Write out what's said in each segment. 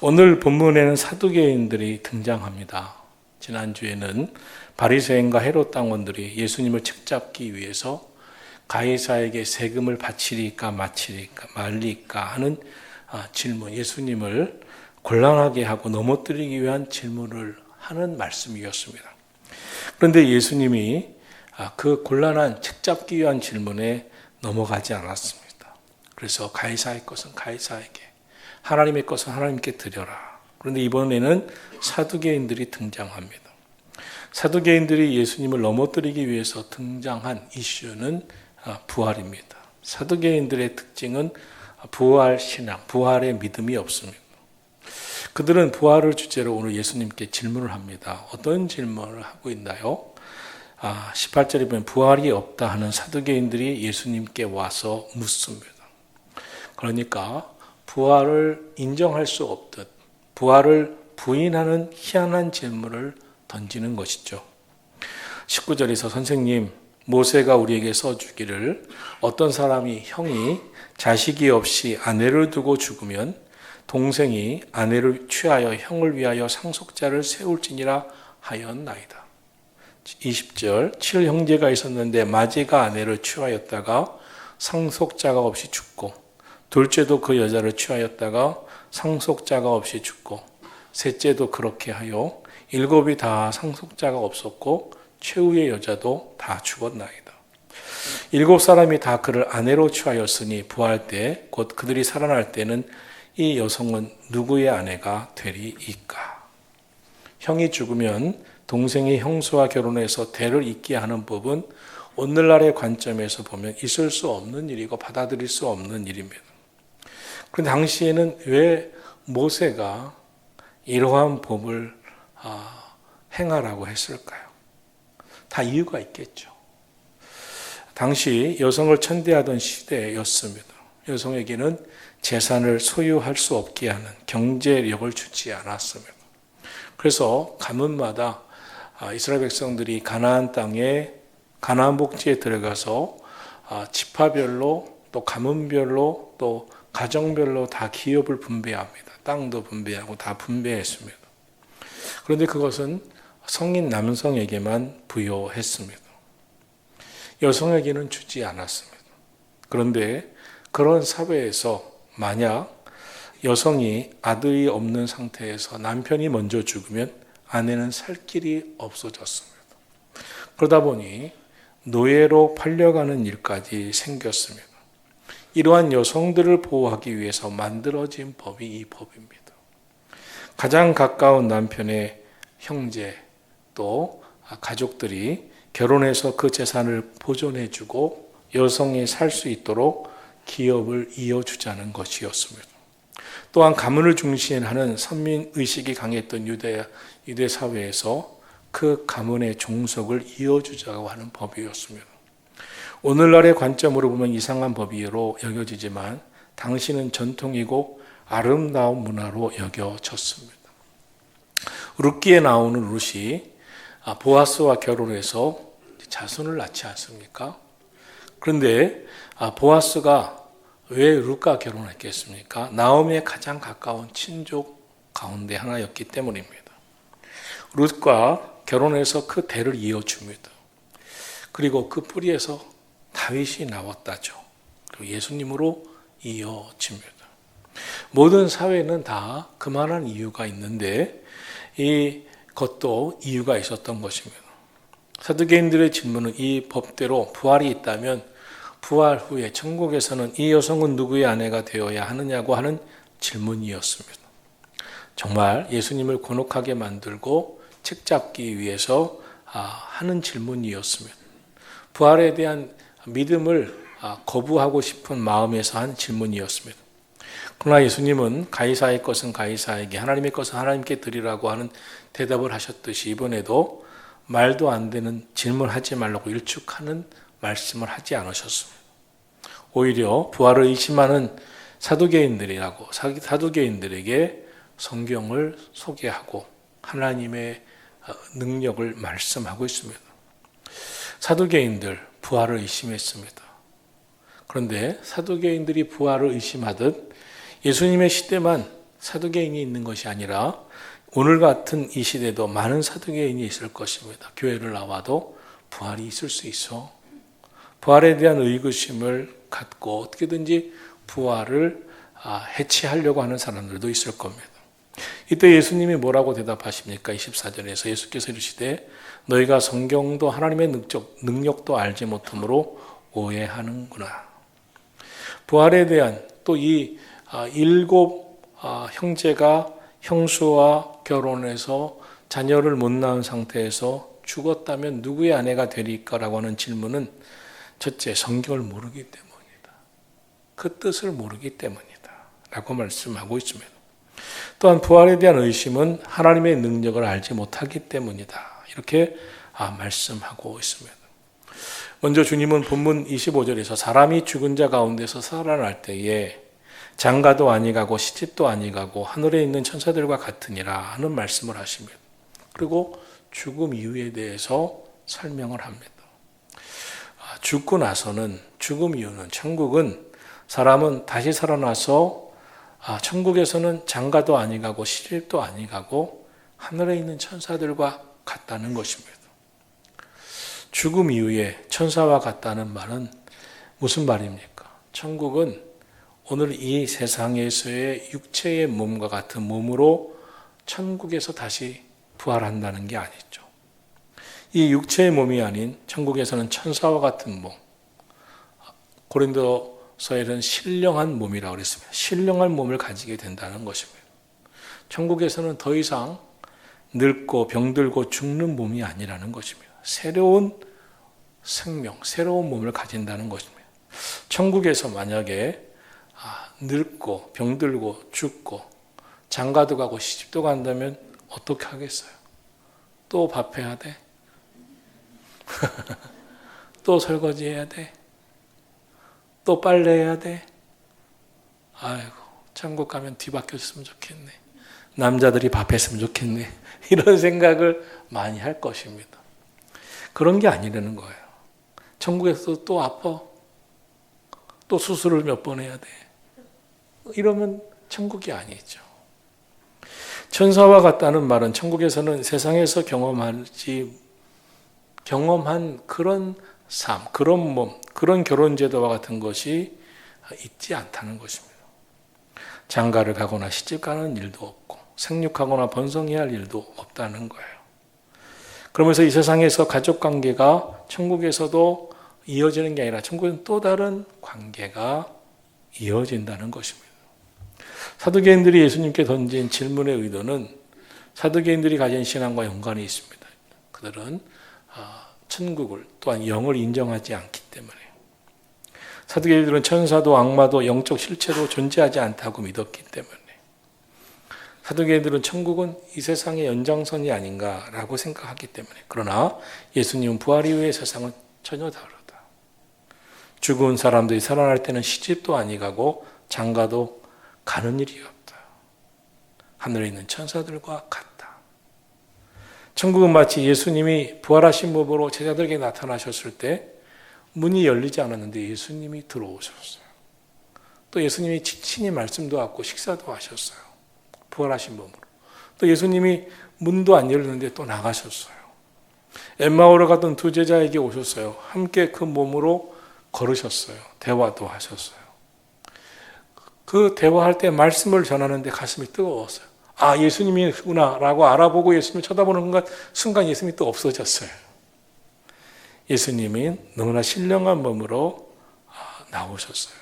오늘 본문에는 사두개인들이 등장합니다. 지난주에는 바리새인과 헤롯 당원들이 예수님을 책잡기 위해서 가이사에게 세금을 바치리까 말리까 하는 질문, 예수님을 곤란하게 하고 넘어뜨리기 위한 질문을 하는 말씀이었습니다. 그런데 예수님이 그 곤란한 책잡기 위한 질문에 넘어가지 않았습니다. 그래서 가이사의 것은 가이사에게, 하나님의 것은 하나님께 드려라. 그런데 이번에는 사두개인들이 등장합니다. 사두개인들이 예수님을 넘어뜨리기 위해서 등장한 이슈는 부활입니다. 사두개인들의 특징은 부활 신앙, 부활의 믿음이 없습니다. 그들은 부활을 주제로 오늘 예수님께 질문을 합니다. 어떤 질문을 하고 있나요? 18절에 보면 부활이 없다 하는 사두개인들이 예수님께 와서 묻습니다. 그러니까 부활을 인정할 수 없듯 부활을 부인하는 희한한 질문을 던지는 것이죠. 19절에서 선생님, 모세가 우리에게 써주기를 어떤 사람이 형이 자식이 없이 아내를 두고 죽으면 동생이 아내를 취하여 형을 위하여 상속자를 세울지니라 하였나이다. 20절, 7형제가 있었는데 마지가 아내를 취하였다가 상속자가 없이 죽고, 둘째도 그 여자를 취하였다가 상속자가 없이 죽고, 셋째도 그렇게 하여 7이 다 상속자가 없었고 최후의 여자도 다 죽었나이다. 7사람이 다 그를 아내로 취하였으니 부활 때 곧 그들이 살아날 때는 이 여성은 누구의 아내가 되리이까? 형이 죽으면 동생이 형수와 결혼해서 대를 잇게 하는 법은 오늘날의 관점에서 보면 있을 수 없는 일이고 받아들일 수 없는 일입니다. 그런데 당시에는 왜 모세가 이러한 법을 행하라고 했을까요? 다 이유가 있겠죠. 당시 여성을 천대하던 시대였습니다. 여성에게는 재산을 소유할 수 없게 하는 경제력을 주지 않았습니다. 그래서 가문마다 이스라엘 백성들이 가나안 땅에 가나안 복지에 들어가서 지파별로 또 가문별로 또 가정별로 다 기업을 분배합니다. 땅도 분배하고 다 분배했습니다. 그런데 그것은 성인 남성에게만 부여했습니다. 여성에게는 주지 않았습니다. 그런데 그런 사회에서 만약 여성이 아들이 없는 상태에서 남편이 먼저 죽으면 아내는 살 길이 없어졌습니다. 그러다 보니 노예로 팔려가는 일까지 생겼습니다. 이러한 여성들을 보호하기 위해서 만들어진 법이 이 법입니다. 가장 가까운 남편의 형제 또 가족들이 결혼해서 그 재산을 보존해주고 여성이 살 수 있도록 기업을 이어주자는 것이었습니다. 또한 가문을 중시하는 선민의식이 강했던 유대 사회에서 그 가문의 종속을 이어주자고 하는 법이었습니다. 오늘날의 관점으로 보면 이상한 법이로 여겨지지만 당시는 전통이고 아름다운 문화로 여겨졌습니다. 룻기에 나오는 룻이 보아스와 결혼해서 자손을 낳지 않습니까? 그런데 보아스가 왜 룻과 결혼했겠습니까? 나오미의 가장 가까운 친족 가운데 하나였기 때문입니다. 룻과 결혼해서 그 대를 이어줍니다. 그리고 그 뿌리에서 다윗이 나왔다죠. 그리고 예수님으로 이어집니다. 모든 사회는 다 그만한 이유가 있는데 이것도 이유가 있었던 것입니다. 사두개인들의 질문은 이 법대로 부활이 있다면 부활 후에 천국에서는 이 여성은 누구의 아내가 되어야 하느냐고 하는 질문이었습니다. 정말 예수님을 곤혹하게 만들고 책잡기 위해서 하는 질문이었습니다. 부활에 대한 믿음을 거부하고 싶은 마음에서 한 질문이었습니다. 그러나 예수님은 가이사의 것은 가이사에게, 하나님의 것은 하나님께 드리라고 하는 대답을 하셨듯이 이번에도 말도 안 되는 질문하지 말라고 일축하는 말씀을 하지 않으셨습니다. 오히려 부활을 의심하는 사두개인들에게 성경을 소개하고 하나님의 능력을 말씀하고 있습니다. 사두개인들 부활을 의심했습니다. 그런데 사두개인들이 부활을 의심하듯 예수님의 시대만 사두개인이 있는 것이 아니라 오늘 같은 이 시대도 많은 사두개인이 있을 것입니다. 교회를 나와도 부활이 있을 수 있어. 부활에 대한 의구심을 갖고 어떻게든지 부활을 해치하려고 하는 사람들도 있을 겁니다. 이때 예수님이 뭐라고 대답하십니까? 24절에서 예수께서 이르시되 너희가 성경도 하나님의 능력도 알지 못함으로 오해하는구나. 부활에 대한 또 이 일곱 형제가 형수와 결혼해서 자녀를 못 낳은 상태에서 죽었다면 누구의 아내가 되리까라고 하는 질문은 첫째, 성경을 모르기 때문이다. 그 뜻을 모르기 때문이다 라고 말씀하고 있습니다. 또한 부활에 대한 의심은 하나님의 능력을 알지 못하기 때문이다. 이렇게 말씀하고 있습니다. 먼저 주님은 본문 25절에서 사람이 죽은 자 가운데서 살아날 때에 장가도 아니가고 시집도 아니가고 하늘에 있는 천사들과 같으니라 하는 말씀을 하십니다. 그리고 죽음 이유에 대해서 설명을 합니다. 죽고 나서는 죽음 이유는 천국은 사람은 다시 살아나서 천국에서는 장가도 아니가고 시집도 아니가고 하늘에 있는 천사들과 같다는 것입니다. 죽음 이후에 천사와 같다는 말은 무슨 말입니까? 천국은 오늘 이 세상에서의 육체의 몸과 같은 몸으로 천국에서 다시 부활한다는 게 아니죠. 이 육체의 몸이 아닌 천국에서는 천사와 같은 몸, 고린도서에는 신령한 몸이라고 그랬습니다. 신령한 몸을 가지게 된다는 것입니다. 천국에서는 더 이상 늙고 병들고 죽는 몸이 아니라는 것입니다. 새로운 생명, 새로운 몸을 가진다는 것입니다. 천국에서 만약에 늙고 병들고 죽고 장가도 가고 시집도 간다면 어떻게 하겠어요? 또 밥해야 돼? 또 설거지해야 돼? 또 빨래해야 돼? 아이고, 천국 가면 뒤바뀌었으면 좋겠네. 남자들이 밥했으면 좋겠네. 이런 생각을 많이 할 것입니다. 그런 게 아니라는 거예요. 천국에서 또 아파? 또 수술을 몇 번 해야 돼? 이러면 천국이 아니죠. 천사와 같다는 말은 천국에서는 세상에서 경험한 그런 삶, 그런 몸, 그런 결혼제도와 같은 것이 있지 않다는 것입니다. 장가를 가거나 시집 가는 일도 없고 생육하거나 번성해야 할 일도 없다는 거예요. 그러면서 이 세상에서 가족관계가 천국에서도 이어지는 게 아니라 천국은 또 다른 관계가 이어진다는 것입니다. 사두개인들이 예수님께 던진 질문의 의도는 사두개인들이 가진 신앙과 연관이 있습니다. 그들은 천국을 또한 영을 인정하지 않기 때문에 사두개인들은 천사도 악마도 영적 실체도 존재하지 않다고 믿었기 때문에 사두개인들은 천국은 이 세상의 연장선이 아닌가라고 생각하기 때문에 그러나 예수님은 부활 이후의 세상은 전혀 다르다. 죽은 사람들이 살아날 때는 시집도 아니가고 장가도 가는 일이 없다. 하늘에 있는 천사들과 같다. 천국은 마치 예수님이 부활하신 몸으로 제자들에게 나타나셨을 때 문이 열리지 않았는데 예수님이 들어오셨어요. 또 예수님이 친히 말씀도 하고 식사도 하셨어요. 부활하신 몸으로. 또 예수님이 문도 안 열렸는데 또 나가셨어요. 엠마오로 가던 두 제자에게 오셨어요. 함께 그 몸으로 걸으셨어요. 대화도 하셨어요. 그 대화할 때 말씀을 전하는데 가슴이 뜨거웠어요. 아, 예수님이구나 라고 알아보고 예수님을 쳐다보는 순간 예수님이 또 없어졌어요. 예수님이 너무나 신령한 몸으로 나오셨어요.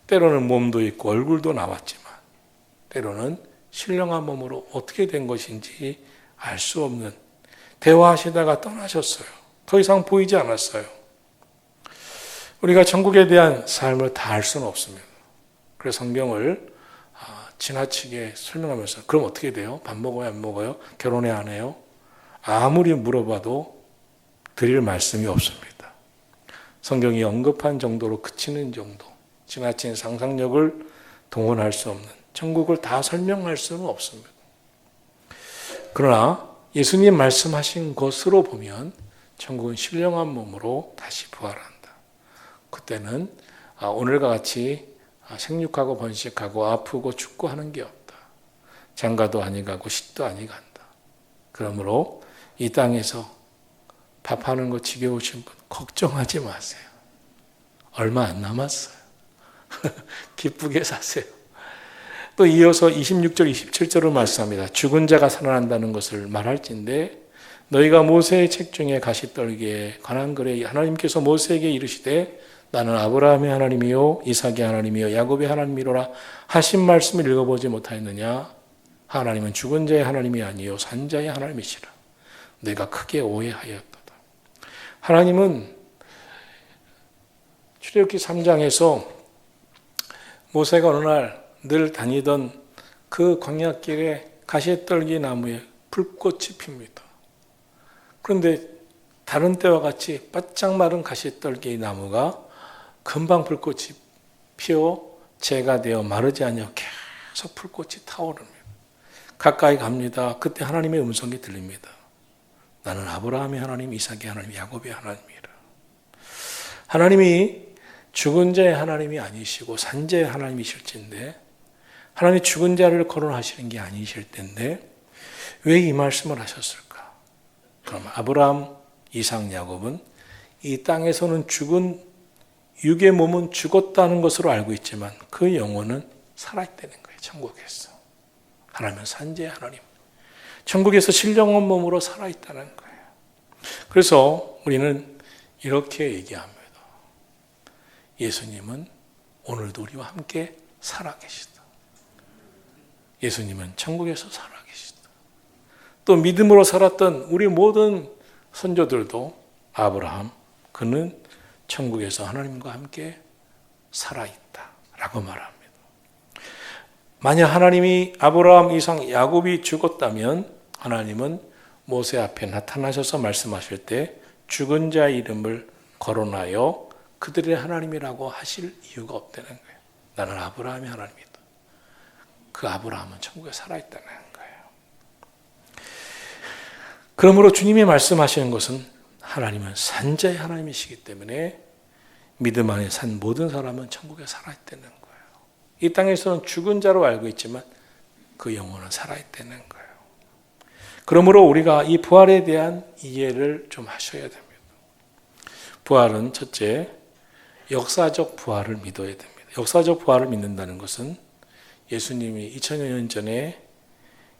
때로는 몸도 있고 얼굴도 나왔지만 때로는 신령한 몸으로 어떻게 된 것인지 알 수 없는 대화하시다가 떠나셨어요. 더 이상 보이지 않았어요. 우리가 천국에 대한 삶을 다 알 수는 없습니다. 그래서 성경을 지나치게 설명하면서 그럼 어떻게 돼요? 밥 먹어요? 안 먹어요? 결혼해? 안 해요? 아무리 물어봐도 드릴 말씀이 없습니다. 성경이 언급한 정도로 그치는 정도, 지나친 상상력을 동원할 수 없는 천국을 다 설명할 수는 없습니다. 그러나 예수님 말씀하신 것으로 보면 천국은 신령한 몸으로 다시 부활한다. 그때는 오늘과 같이 생육하고 번식하고 아프고 죽고 하는 게 없다. 장가도 아니 가고 시도 아니 간다. 그러므로 이 땅에서 밥하는 거 지겨우신 분 걱정하지 마세요. 얼마 안 남았어요. 기쁘게 사세요. 또 이어서 26절, 27절을 말씀합니다. 죽은 자가 살아난다는 것을 말할진대 너희가 모세의 책 중에 가시떨기에 관한 글에 하나님께서 모세에게 이르시되 나는 아브라함의 하나님이요 이삭의 하나님이요 야곱의 하나님이로라 하신 말씀을 읽어보지 못하였느냐. 하나님은 죽은 자의 하나님이 아니요 산 자의 하나님이시라. 내가 크게 오해하였도다. 하나님은 출애굽기 3장에서 모세가 어느 날 늘 다니던 그 광야길에 가시떨기 나무에 불꽃이 핍니다. 그런데 다른 때와 같이 바짝 마른 가시떨기 나무가 금방 불꽃이 피어 재가 되어 마르지 않여 계속 불꽃이 타오릅니다. 가까이 갑니다. 그때 하나님의 음성이 들립니다. 나는 아브라함의 하나님, 이삭의 하나님, 야곱의 하나님이라. 하나님이 죽은 자의 하나님이 아니시고 산 자의 하나님이실진데 하나님이 죽은 자를 거론하시는 게 아니실 텐데 왜 이 말씀을 하셨을까? 그럼 아브라함, 이삭, 야곱은 이 땅에서는 죽은 육의 몸은 죽었다는 것으로 알고 있지만 그 영혼은 살아있다는 거예요. 천국에서. 하나님은 산재의 하나님. 천국에서 신령한 몸으로 살아있다는 거예요. 그래서 우리는 이렇게 얘기합니다. 예수님은 오늘도 우리와 함께 살아계시다. 예수님은 천국에서 살아계시다. 또 믿음으로 살았던 우리 모든 선조들도 아브라함, 그는 천국에서 하나님과 함께 살아있다 라고 말합니다. 만약 하나님이 아브라함, 이삭, 야곱이 죽었다면 하나님은 모세 앞에 나타나셔서 말씀하실 때 죽은 자의 이름을 거론하여 그들의 하나님이라고 하실 이유가 없다는 거예요. 나는 아브라함의 하나님이다. 그 아브라함은 천국에 살아있다는 거예요. 그러므로 주님이 말씀하시는 것은 하나님은 산자의 하나님이시기 때문에 믿음 안에 산 모든 사람은 천국에 살아있다는 거예요. 이 땅에서는 죽은 자로 알고 있지만 그 영혼은 살아있다는 거예요. 그러므로 우리가 이 부활에 대한 이해를 좀 하셔야 됩니다. 부활은 첫째, 역사적 부활을 믿어야 됩니다. 역사적 부활을 믿는다는 것은 예수님이 2000여 년 전에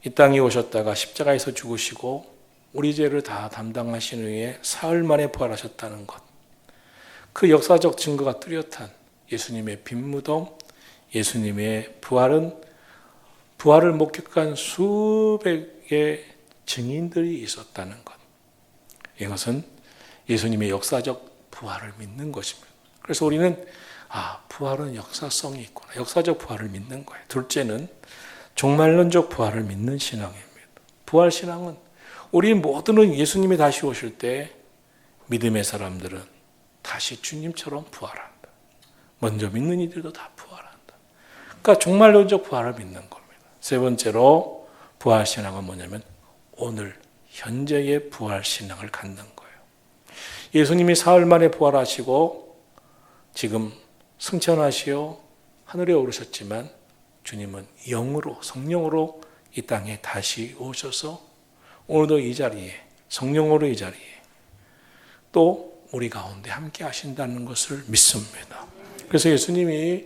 이 땅에 오셨다가 십자가에서 죽으시고 우리 죄를 다 담당하신 후에 사흘 만에 부활하셨다는 것. 그 역사적 증거가 뚜렷한 예수님의 빈무덤, 예수님의 부활을 목격한 수백의 증인들이 있었다는 것. 이것은 예수님의 역사적 부활을 믿는 것입니다. 그래서 우리는 부활은 역사성이 있구나. 역사적 부활을 믿는 거예요. 둘째는 종말론적 부활을 믿는 신앙입니다. 부활 신앙은 우리 모두는 예수님이 다시 오실 때 믿음의 사람들은 다시 주님처럼 부활한다. 먼저 믿는 이들도 다 부활한다. 그러니까 종말론적 부활을 믿는 겁니다. 세 번째로 부활 신앙은 뭐냐면 오늘 현재의 부활 신앙을 갖는 거예요. 예수님이 사흘 만에 부활하시고 지금 승천하시어 하늘에 오르셨지만 주님은 영으로 성령으로 이 땅에 다시 오셔서 오늘도 이 자리에 성령으로 이 자리에 또 우리 가운데 함께 하신다는 것을 믿습니다. 그래서 예수님이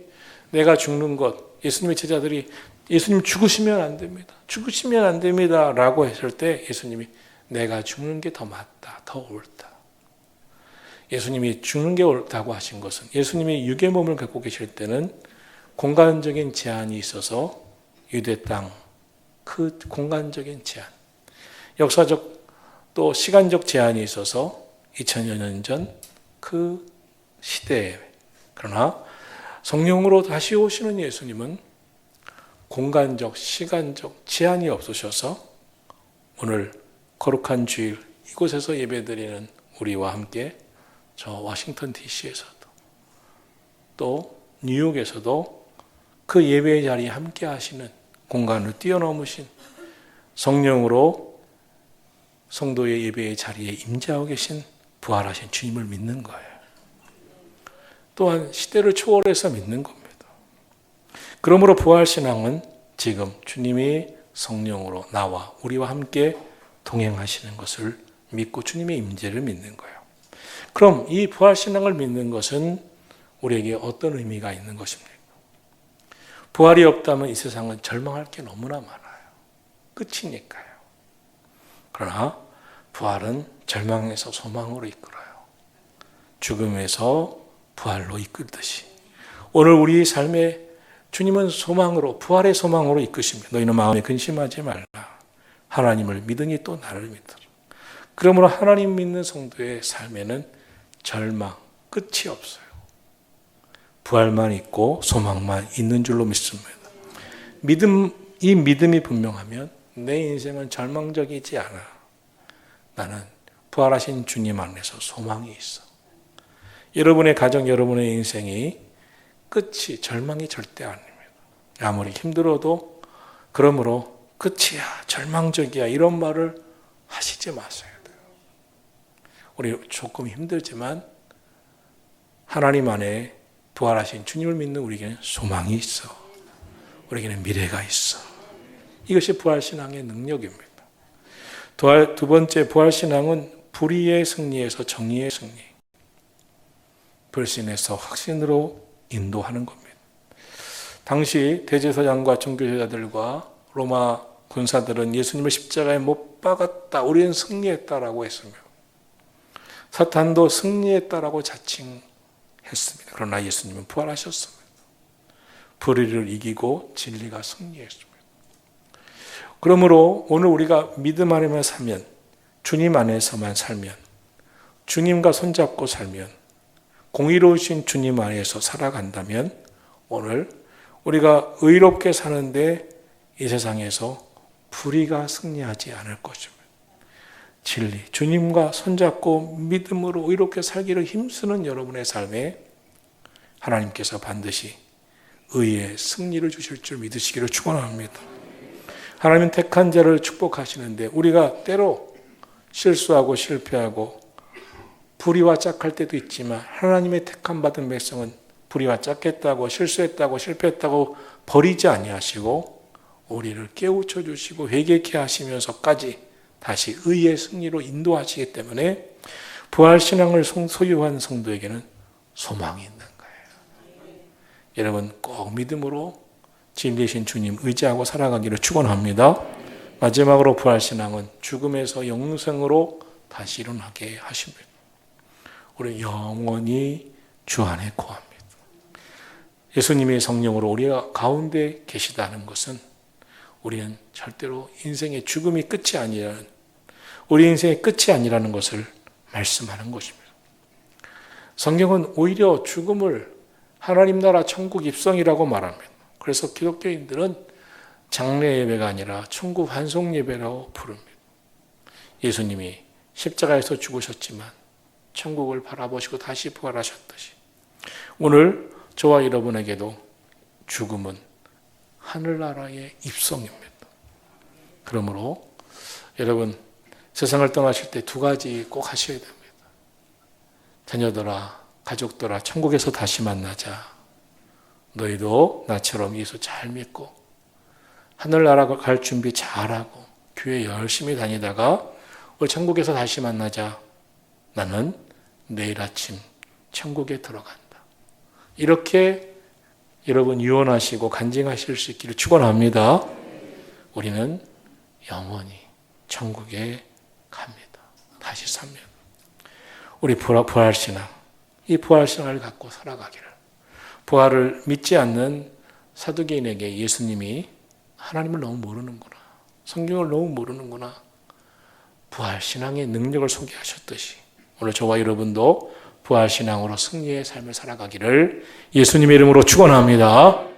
내가 죽는 것, 예수님의 제자들이 예수님 죽으시면 안 됩니다. 죽으시면 안 됩니다 라고 했을 때 예수님이 내가 죽는 게 더 맞다, 더 옳다. 예수님이 죽는 게 옳다고 하신 것은 예수님이 육의 몸을 갖고 계실 때는 공간적인 제한이 있어서 유대 땅, 그 공간적인 제한, 역사적 또 시간적 제한이 있어서 2000여 년 전 그 시대에, 그러나 성령으로 다시 오시는 예수님은 공간적, 시간적 제한이 없으셔서 오늘 거룩한 주일 이곳에서 예배드리는 우리와 함께 저 워싱턴 DC에서도 또 뉴욕에서도 그 예배의 자리에 함께 하시는 공간을 뛰어넘으신 성령으로 성도의 예배의 자리에 임재하고 계신 부활하신 주님을 믿는 거예요. 또한 시대를 초월해서 믿는 겁니다. 그러므로 부활신앙은 지금 주님이 성령으로 나와 우리와 함께 동행하시는 것을 믿고 주님의 임재를 믿는 거예요. 그럼 이 부활신앙을 믿는 것은 우리에게 어떤 의미가 있는 것입니까? 부활이 없다면 이 세상은 절망할 게 너무나 많아요. 끝이니까요. 그러나 부활은 절망에서 소망으로 이끌어요. 죽음에서 부활로 이끌듯이 오늘 우리 삶에 주님은 소망으로, 부활의 소망으로 이끄십니다. 너희는 마음에 근심하지 말라. 하나님을 믿으니 또 나를 믿으라. 그러므로 하나님 믿는 성도의 삶에는 절망, 끝이 없어요. 부활만 있고 소망만 있는 줄로 믿습니다. 이 믿음이 분명하면 내 인생은 절망적이지 않아. 나는 부활하신 주님 안에서 소망이 있어. 여러분의 가정, 여러분의 인생이 끝이 절망이 절대 아닙니다. 아무리 힘들어도 그러므로 끝이야, 절망적이야 이런 말을 하시지 마셔야 돼요. 우리 조금 힘들지만 하나님 안에 부활하신 주님을 믿는 우리에게는 소망이 있어. 우리에게는 미래가 있어. 이것이 부활신앙의 능력입니다. 두 번째, 부활신앙은 불의의 승리에서 정의의 승리, 불신에서 확신으로 인도하는 겁니다. 당시 대제사장과 종교제자들과 로마 군사들은 예수님을 십자가에 못 박았다, 우리는 승리했다라고 했으며 사탄도 승리했다라고 자칭했습니다. 그러나 예수님은 부활하셨습니다. 불의를 이기고 진리가 승리했습니다. 그러므로 오늘 우리가 믿음 안에만 살면, 주님 안에서만 살면, 주님과 손잡고 살면, 공의로우신 주님 안에서 살아간다면 오늘 우리가 의롭게 사는데 이 세상에서 불의가 승리하지 않을 것입니다. 진리, 주님과 손잡고 믿음으로 의롭게 살기를 힘쓰는 여러분의 삶에 하나님께서 반드시 의의 승리를 주실 줄 믿으시기를 축원합니다. 하나님은 택한 자를 축복하시는데 우리가 때로 실수하고 실패하고 불의와 짝할 때도 있지만 하나님의 택함 받은 백성은 불의와 짝했다고 실수했다고 실패했다고 버리지 아니하시고 우리를 깨우쳐 주시고 회개케 하시면서까지 다시 의의 승리로 인도하시기 때문에 부활신앙을 소유한 성도에게는 소망이 있는 거예요. 여러분 꼭 믿음으로 진리신 주님 의지하고 살아가기를 축원합니다. 마지막으로 부활신앙은 죽음에서 영생으로 다시 일어나게 하십니다. 우리 영원히 주 안에 거합니다. 예수님의 성령으로 우리가 가운데 계시다는 것은 우리는 절대로 인생의 죽음이 끝이 아니라는, 우리 인생의 끝이 아니라는 것을 말씀하는 것입니다. 성경은 오히려 죽음을 하나님 나라 천국 입성이라고 말합니다. 그래서 기독교인들은 장례 예배가 아니라 천국 환송 예배라고 부릅니다. 예수님이 십자가에서 죽으셨지만 천국을 바라보시고 다시 부활하셨듯이 오늘 저와 여러분에게도 죽음은 하늘나라의 입성입니다. 그러므로 여러분 세상을 떠나실 때 두 가지 꼭 하셔야 됩니다. 자녀들아, 가족들아, 천국에서 다시 만나자. 너희도 나처럼 예수 잘 믿고 하늘나라 갈 준비 잘하고 교회 열심히 다니다가 우리 천국에서 다시 만나자. 나는 내일 아침 천국에 들어간다. 이렇게 여러분 유언하시고 간증하실 수 있기를 축원합니다. 우리는 영원히 천국에 갑니다. 다시 살면. 우리 부활신앙, 이 부활신앙을 갖고 살아가기를. 부활을 믿지 않는 사두개인에게 예수님이 하나님을 너무 모르는구나, 성경을 너무 모르는구나, 부활신앙의 능력을 소개하셨듯이 오늘 저와 여러분도 부활신앙으로 승리의 삶을 살아가기를 예수님의 이름으로 축원합니다.